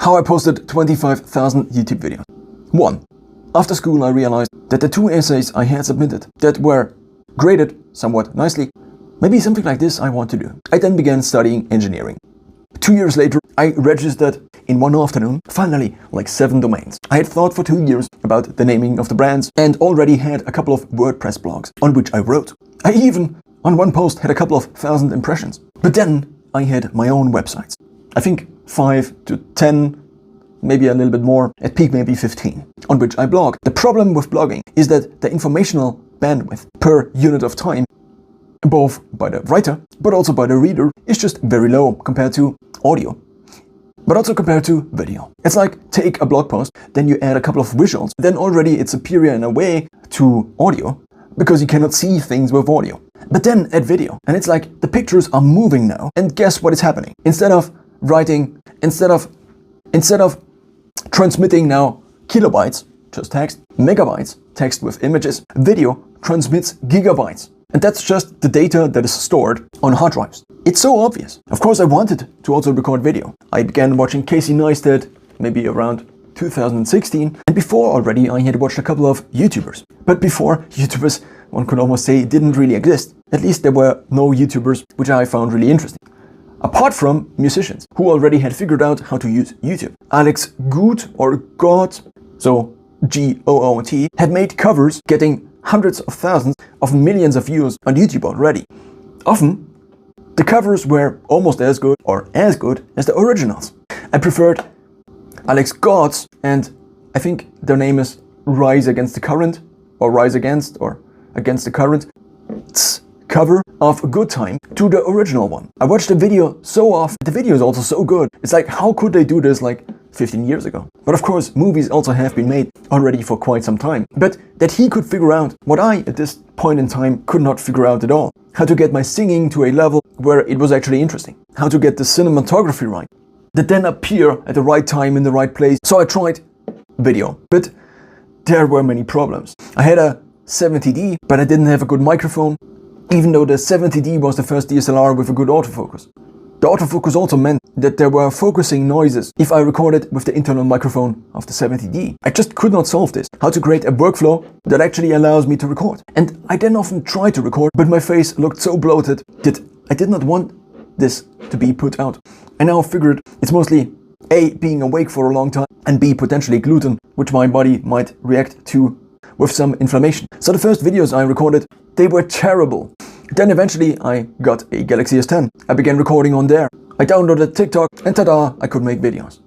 How I posted 25,000 YouTube videos. 1. After school I realized that the 2 essays I had submitted that were graded somewhat nicely, maybe something like this I want to do. I then began studying engineering. 2 years later, I registered in one afternoon, finally, like 7 domains. I had thought for 2 years about the naming of the brands and already had a couple of WordPress blogs on which I wrote. I even, on one post, had a couple of thousand impressions. But then I had my own websites. I think 5 to 10, maybe a little bit more, at peak maybe 15, on which I blog. The problem with blogging is that the informational bandwidth per unit of time, both by the writer but also by the reader, is just very low compared to audio, but also compared to video. It's like take a blog post, then you add a couple of visuals, then already it's superior in a way to audio because you cannot see things with audio. But then add video and it's like the pictures are moving now, and guess what is happening? Instead of writing, instead of transmitting now kilobytes, just text, megabytes, text with images, video transmits gigabytes. And that's just the data that is stored on hard drives. It's so obvious. Of course I wanted to also record video. I began watching Casey Neistat maybe around 2016, and before already I had watched a couple of YouTubers. But before, YouTubers, one could almost say, didn't really exist. At least there were no YouTubers which I found really interesting. Apart from musicians who already had figured out how to use YouTube. Alex Goot or God, so G-O-O-T, had made covers getting hundreds of thousands of millions of views on YouTube already. Often, the covers were almost as good or as good as the originals. I preferred Alex God's, and I think their name is Rise Against the Current, or Rise Against, or Against the Current, cover of A Good Time to the original one. I watched the video so often. The video is also so good. It's like, how could they do this like 15 years ago? But of course, movies also have been made already for quite some time. But that he could figure out what I, at this point in time, could not figure out at all. How to get my singing to a level where it was actually interesting. How to get the cinematography right. That then appear at the right time in the right place. So I tried video. But there were many problems. I had a 70D, but I didn't have a good microphone. Even though the 70D was the first DSLR with a good autofocus. The autofocus also meant that there were focusing noises if I recorded with the internal microphone of the 70D. I just could not solve this. How to create a workflow that actually allows me to record. And I then often tried to record, but my face looked so bloated that I did not want this to be put out. I now figured it's mostly A, being awake for a long time, and B, potentially gluten, which my body might react to with some inflammation. So the first videos I recorded, they were terrible. Then eventually I got a Galaxy S10. I began recording on there. I downloaded TikTok and tada, I could make videos.